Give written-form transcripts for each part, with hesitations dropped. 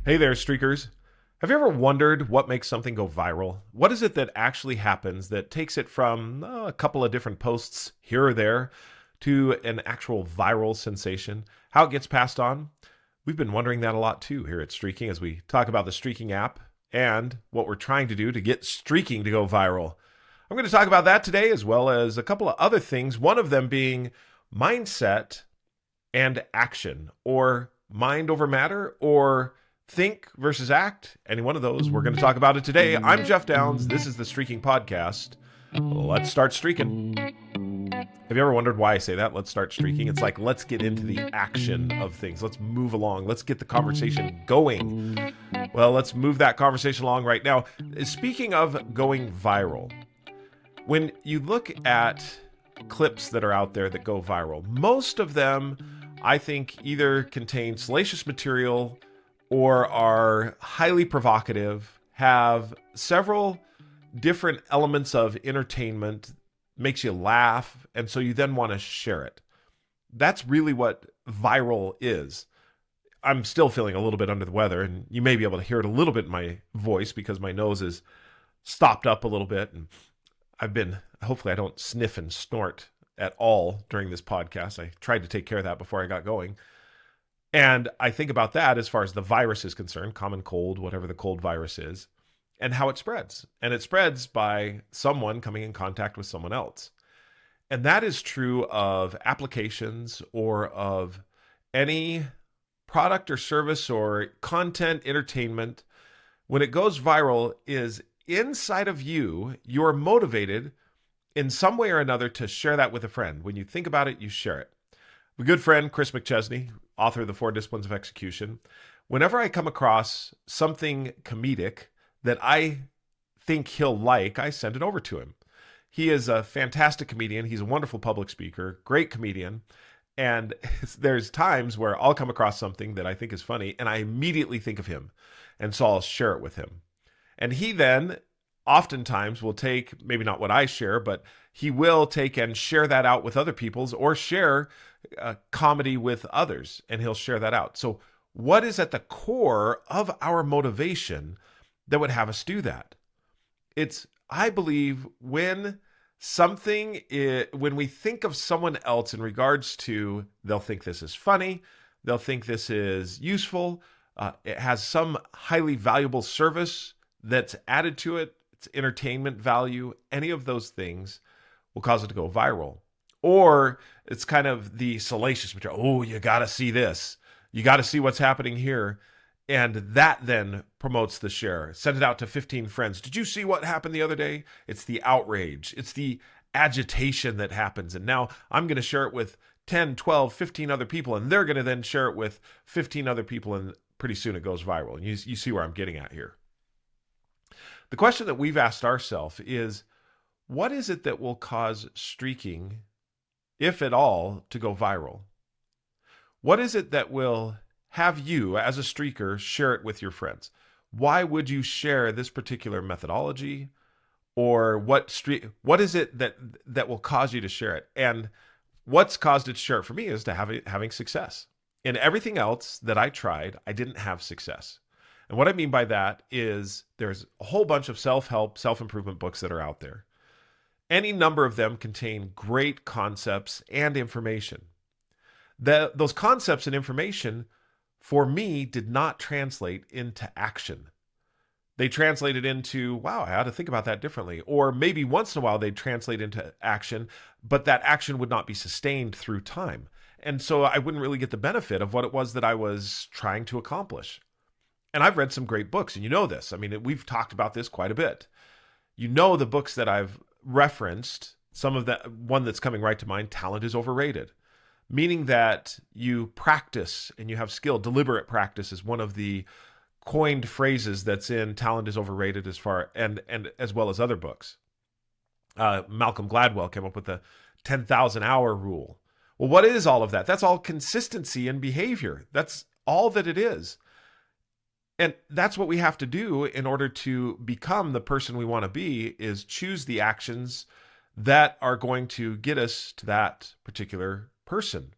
Hey there, streakers. Have you ever wondered what makes something go viral? What is it that actually happens that takes it from a couple of different posts here or there to an actual viral sensation? How it gets passed on? We've been wondering that a lot too here at Streaking as we talk about the Streaking app and what we're trying to do to get streaking to go viral. I'm going to talk about that today as well as a couple of other things, one of them being mindset and action, or mind over matter, or think versus act. Any one of those. We're going to talk about it today. I'm Jeff Downs. This is the Streaking Podcast. Let's start streaking. Have you ever wondered why I say that? Let's start streaking. It's like, let's get into the action of things. Let's move along. Let's get the conversation going. Well, let's move that conversation along right now. Speaking of going viral, when you look at clips that are out there that go viral, most of them, I think, either contain salacious material or are highly provocative, have several different elements of entertainment, makes you laugh, and so you then want to share it. That's really what viral is. I'm still feeling a little bit under the weather, and you may be able to hear it a little bit in my voice because my nose is stopped up a little bit, and hopefully I don't sniff and snort at all during this podcast. I tried to take care of that before I got going. And I think about that as far as the virus is concerned, common cold, whatever the cold virus is, and how it spreads. And it spreads by someone coming in contact with someone else. And that is true of applications or of any product or service or content, entertainment. When it goes viral is inside of you, you're motivated in some way or another to share that with a friend. When you think about it, you share it. My good friend, Chris McChesney, author of The 4 Disciplines of Execution, whenever I come across something comedic that I think he'll like, I send it over to him. He is a fantastic comedian. He's a wonderful public speaker, great comedian. And there's times where I'll come across something that I think is funny, and I immediately think of him. And so I'll share it with him. And he then oftentimes will take, maybe not what I share, but he will take and share that out with other people's, or share comedy with others, and he'll share that out. So what is at the core of our motivation that would have us do that? It's, I believe, when we think of someone else in regards to, they'll think this is funny, they'll think this is useful, it has some highly valuable service that's added to it, it's entertainment value, any of those things will cause it to go viral. Or it's kind of the salacious material. Oh, you got to see this. You got to see what's happening here. And that then promotes the share. Send it out to 15 friends. Did you see what happened the other day? It's the outrage. It's the agitation that happens. And now I'm going to share it with 10, 12, 15 other people. And they're going to then share it with 15 other people. And pretty soon it goes viral. And you see where I'm getting at here. The question that we've asked ourselves is, what is it that will cause streaking, if at all, to go viral? What is it that will have you, as a streaker, share it with your friends? Why would you share this particular methodology? Or what is it that will cause you to share it? And what's caused it to share it for me is to having success. In everything else that I tried, I didn't have success. And what I mean by that is there's a whole bunch of self-help, self-improvement books that are out there. Any number of them contain great concepts and information. Those concepts and information, for me, did not translate into action. They translated into, wow, I ought to think about that differently. Or maybe once in a while they'd translate into action, but that action would not be sustained through time. And so I wouldn't really get the benefit of what it was that I was trying to accomplish. And I've read some great books, and you know this. I mean, we've talked about this quite a bit. You know the books that I've referenced, one that's coming right to mind, Talent is Overrated. Meaning that you practice and you have skill. Deliberate practice is one of the coined phrases that's in Talent is Overrated and as well as other books. Malcolm Gladwell came up with the 10,000 hour rule. Well, what is all of that? That's all consistency in behavior. That's all that it is. And that's what we have to do in order to become the person we want to be, is choose the actions that are going to get us to that particular person.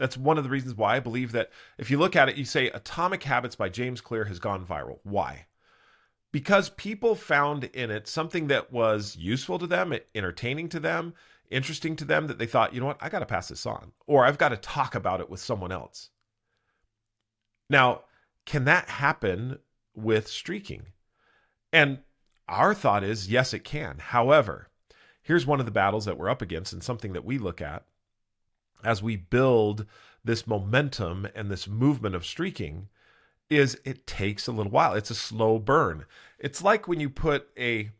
That's one of the reasons why I believe that if you look at it, you say Atomic Habits by James Clear has gone viral. Why? Because people found in it something that was useful to them, entertaining to them, interesting to them, that they thought, you know what, I got to pass this on, or I've got to talk about it with someone else. Now, can that happen with streaking? And our thought is, yes, it can. However, here's one of the battles that we're up against, and something that we look at as we build this momentum and this movement of streaking is it takes a little while. It's a slow burn. It's like when you put a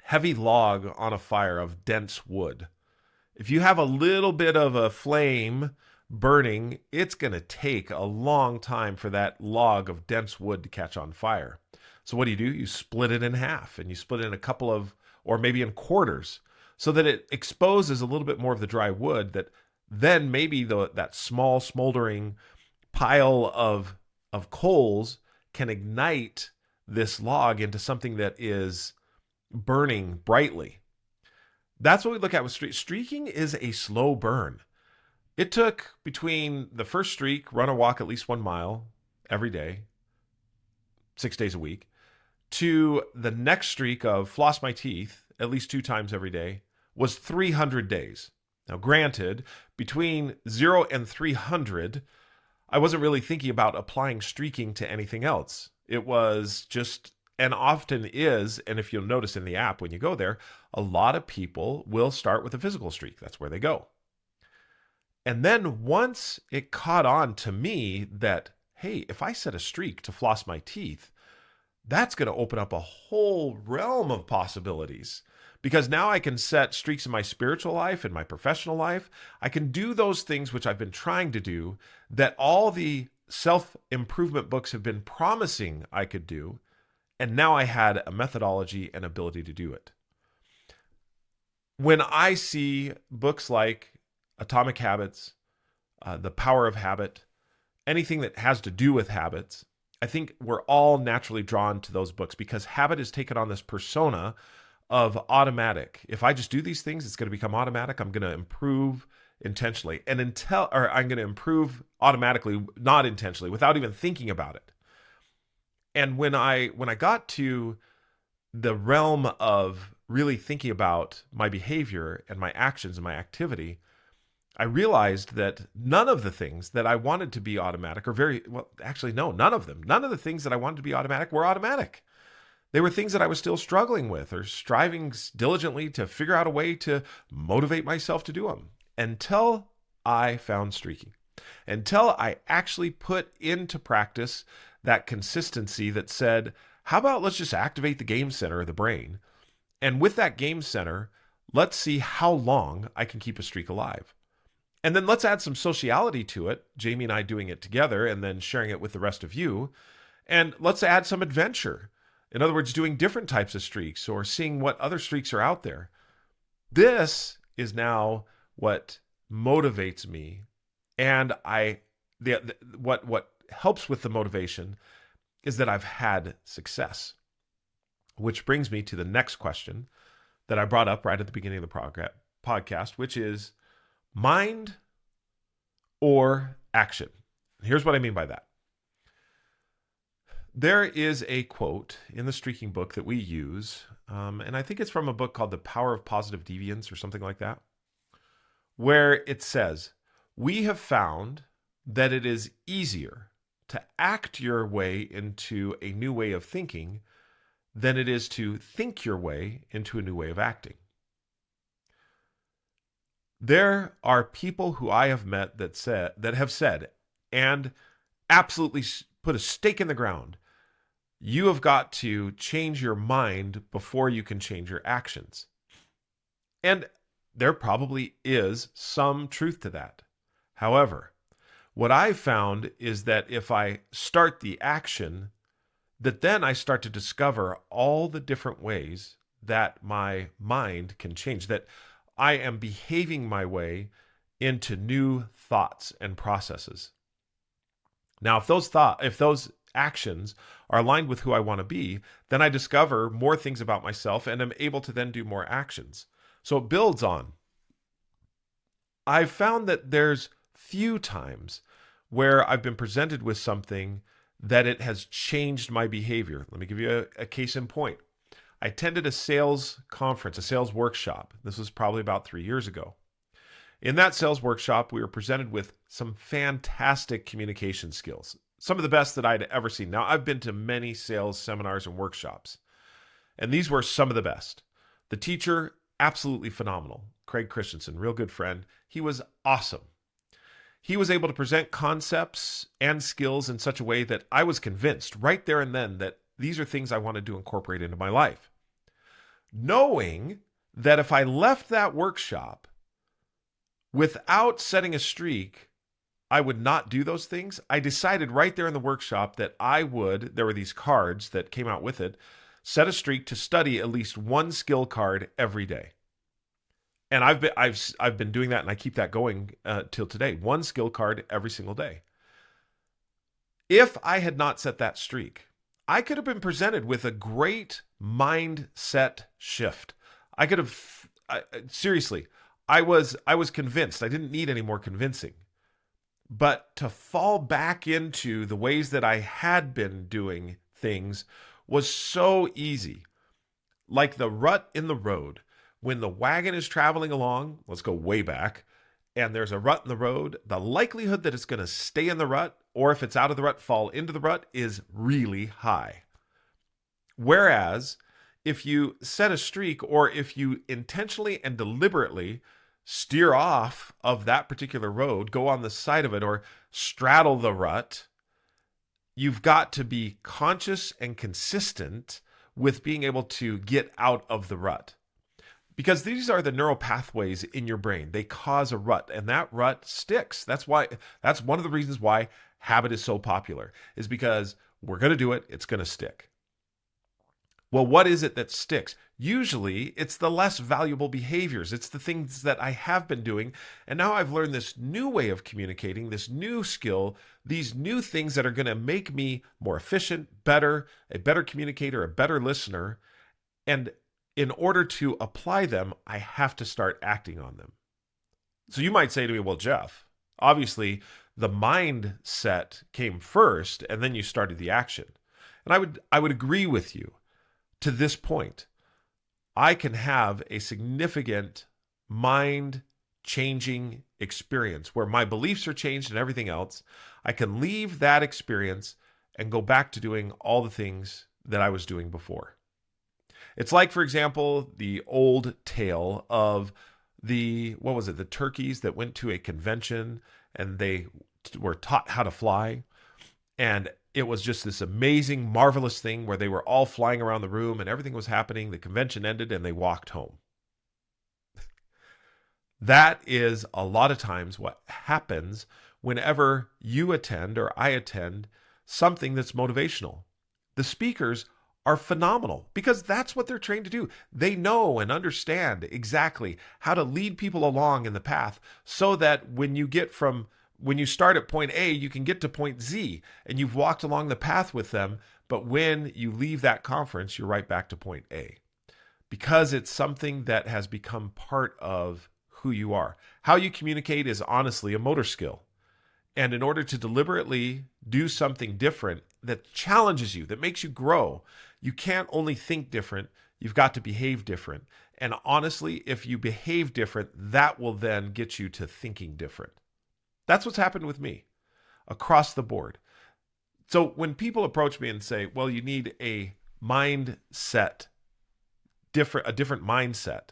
heavy log on a fire of dense wood. If you have a little bit of a flame burning, it's going to take a long time for that log of dense wood to catch on fire. So what do? You split it in half, and you split it in a couple of, or maybe in quarters, so that it exposes a little bit more of the dry wood, that then maybe that small smoldering pile of coals can ignite this log into something that is burning brightly. That's what we look at with streaking. Is a slow burn. It took between the first streak, run or walk at least 1 mile every day, 6 days a week, to the next streak of floss my teeth at least 2 times every day, was 300 days. Now, granted, between 0 and 300, I wasn't really thinking about applying streaking to anything else. It was just, and often is, and if you'll notice in the app when you go there, a lot of people will start with a physical streak. That's where they go. And then once it caught on to me that, hey, if I set a streak to floss my teeth, that's going to open up a whole realm of possibilities. Because now I can set streaks in my spiritual life, in my professional life. I can do those things which I've been trying to do, that all the self-improvement books have been promising I could do. And now I had a methodology and ability to do it. When I see books like Atomic Habits, The Power of Habit, anything that has to do with habits, I think we're all naturally drawn to those books because habit has taken on this persona of automatic. If I just do these things, it's going to become automatic. I'm going to improve intentionally, and I'm going to improve automatically, not intentionally, without even thinking about it. And when I got to the realm of really thinking about my behavior and my actions and my activity, I realized that none of the things that I wanted to be automatic, none of them. None of the things that I wanted to be automatic were automatic. They were things that I was still struggling with or striving diligently to figure out a way to motivate myself to do them, until I found streaking, until I actually put into practice that consistency that said, how about let's just activate the game center of the brain? And with that game center, let's see how long I can keep a streak alive. And then let's add some sociality to it, Jamie and I doing it together and then sharing it with the rest of you. And let's add some adventure. In other words, doing different types of streaks or seeing what other streaks are out there. This is now what motivates me. And what helps with the motivation is that I've had success. Which brings me to the next question that I brought up right at the beginning of the podcast, which is mind or action. Here's what I mean by that. There is a quote in the streaking book that we use, and I think it's from a book called The Power of Positive Deviance or something like that, where it says, we have found that it is easier to act your way into a new way of thinking than it is to think your way into a new way of acting. There are people who I have met that have said, and absolutely put a stake in the ground, you have got to change your mind before you can change your actions. And there probably is some truth to that. However, what I've found is that if I start the action, that then I start to discover all the different ways that my mind can change, that I am behaving my way into new thoughts and processes. Now, if those actions are aligned with who I want to be, then I discover more things about myself and am able to then do more actions. So it builds on. I've found that there's few times where I've been presented with something that it has changed my behavior. Let me give you a case in point. I attended a sales conference, a sales workshop. This was probably about 3 years ago. In that sales workshop, we were presented with some fantastic communication skills, some of the best that I'd ever seen. Now, I've been to many sales seminars and workshops, and these were some of the best. The teacher, absolutely phenomenal. Craig Christensen, real good friend. He was awesome. He was able to present concepts and skills in such a way that I was convinced right there and then that these are things I wanted to incorporate into my life. Knowing that if I left that workshop without setting a streak, I would not do those things. I decided right there in the workshop that there were these cards that came out with it, set a streak to study at least one skill card every day. And I've been doing that, and I keep that going till today. One skill card every single day. If I had not set that streak, I could have been presented with a great mindset shift. I could have seriously. I was convinced. I didn't need any more convincing. But to fall back into the ways that I had been doing things was so easy. Like the rut in the road. When the wagon is traveling along, let's go way back, and there's a rut in the road, the likelihood that it's going to stay in the rut, or if it's out of the rut, fall into the rut, is really high. Whereas, if you set a streak, or if you intentionally and deliberately steer off of that particular road, go on the side of it, or straddle the rut, you've got to be conscious and consistent with being able to get out of the rut. Because these are the neural pathways in your brain. They cause a rut, and that rut sticks. That's one of the reasons why habit is so popular, is because we're going to do it, it's going to stick. Well, what is it that sticks? Usually, it's the less valuable behaviors. It's the things that I have been doing, and now I've learned this new way of communicating, this new skill, these new things that are going to make me more efficient, better, a better communicator, a better listener, and in order to apply them, I have to start acting on them. So you might say to me, well, Jeff, obviously the mindset came first and then you started the action. And I would agree with you to this point. I can have a significant mind-changing experience where my beliefs are changed and everything else. I can leave that experience and go back to doing all the things that I was doing before. It's like, for example, the old tale of the turkeys that went to a convention and they were taught how to fly. And it was just this amazing, marvelous thing where they were all flying around the room and everything was happening. The convention ended and they walked home. That is a lot of times what happens whenever you attend or I attend something that's motivational. The speakers are phenomenal because that's what they're trained to do. They know and understand exactly how to lead people along in the path so that when you start at point A, you can get to point Z and you've walked along the path with them. But when you leave that conference, you're right back to point A because it's something that has become part of who you are. How you communicate is honestly a motor skill. And in order to deliberately do something different that challenges you, that makes you grow, you can't only think different, you've got to behave different. And honestly, if you behave different, that will then get you to thinking different. That's what's happened with me across the board. So when people approach me and say, well, you need a mindset, a different mindset,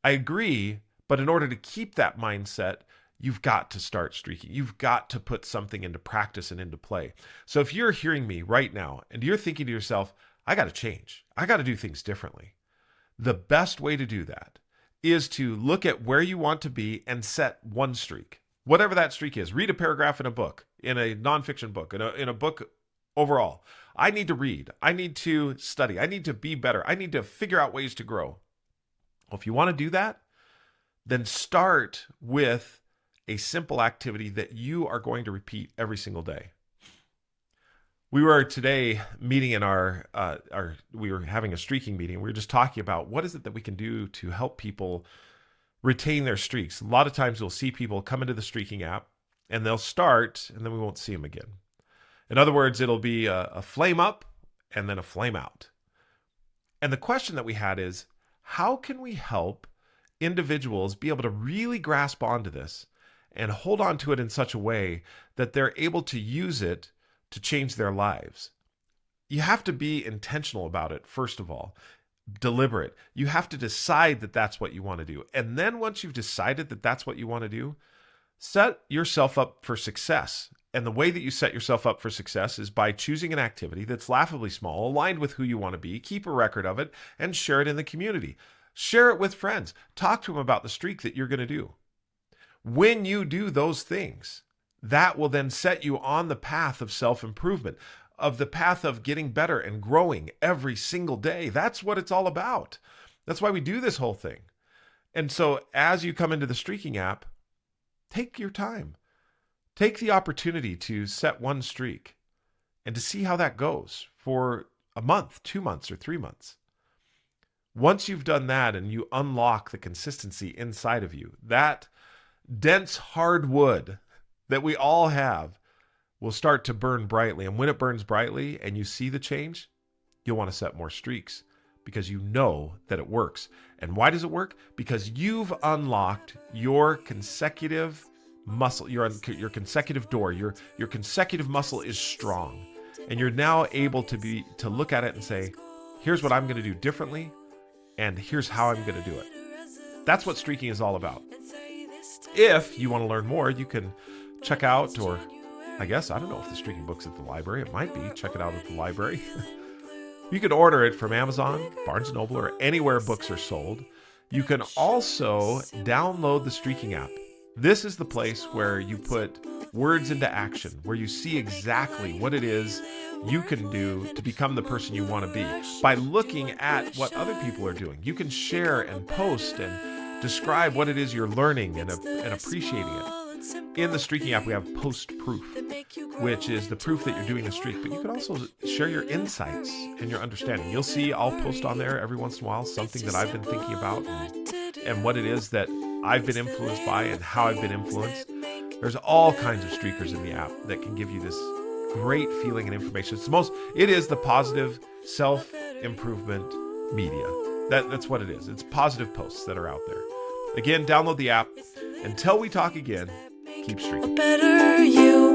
I agree, but in order to keep that mindset, you've got to start streaking. You've got to put something into practice and into play. So if you're hearing me right now and you're thinking to yourself, I got to change, I got to do things differently, the best way to do that is to look at where you want to be and set one streak, whatever that streak is. Read a paragraph in a book, in a nonfiction book, in a book overall. I need to read. I need to study. I need to be better. I need to figure out ways to grow. Well, if you want to do that, then start with a simple activity that you are going to repeat every single day. We were today meeting in we were having a streaking meeting. We were just talking about what is it that we can do to help people retain their streaks. A lot of times we'll see people come into the Streaking app and they'll start and then we won't see them again. In other words, it'll be a flame up and then a flame out. And the question that we had is, how can we help individuals be able to really grasp onto this and hold on to it in such a way that they're able to use it to change their lives? You have to be intentional about it, first of all. Deliberate. You have to decide that that's what you want to do. And then once you've decided that that's what you want to do, set yourself up for success. And the way that you set yourself up for success is by choosing an activity that's laughably small, aligned with who you want to be, keep a record of it, and share it in the community. Share it with friends. Talk to them about the streak that you're going to do. When you do those things, that will then set you on the path of self-improvement, of the path of getting better and growing every single day. That's what it's all about. That's why we do this whole thing. And so as you come into the Streaking app, take your time. Take the opportunity to set one streak and to see how that goes for a month, 2 months, or 3 months. Once you've done that and you unlock the consistency inside of you, that dense hard wood that we all have will start to burn brightly. And when it burns brightly and you see the change, you'll want to set more streaks because you know that it works. And why does it work? Because you've unlocked your consecutive muscle, your consecutive door. Your consecutive muscle is strong. And you're now able to look at it and say, here's what I'm going to do differently, and here's how I'm going to do it. That's what streaking is all about. If you want to learn more, you can check out, or I don't know if the Streaking book's at the library. It might be. Check it out at the library. You can order it from Amazon, Barnes & Noble, or anywhere books are sold. You can also download the Streaking app. This is the place where you put words into action, where you see exactly what it is you can do to become the person you want to be by looking at what other people are doing. You can share and post and describe what it is you're learning and appreciating it. In the Streaking app, we have post proof, which is the proof that you're doing the streak. But you can also share your insights and your understanding. You'll see I'll post on there every once in a while something that I've been thinking about and what it is that I've been influenced by and how I've been influenced. There's all kinds of streakers in the app that can give you this great feeling and information. It is the positive self-improvement media. That's what it is. It's positive posts that are out there. Again, download the app. Until we talk again, keep streaking. Better you.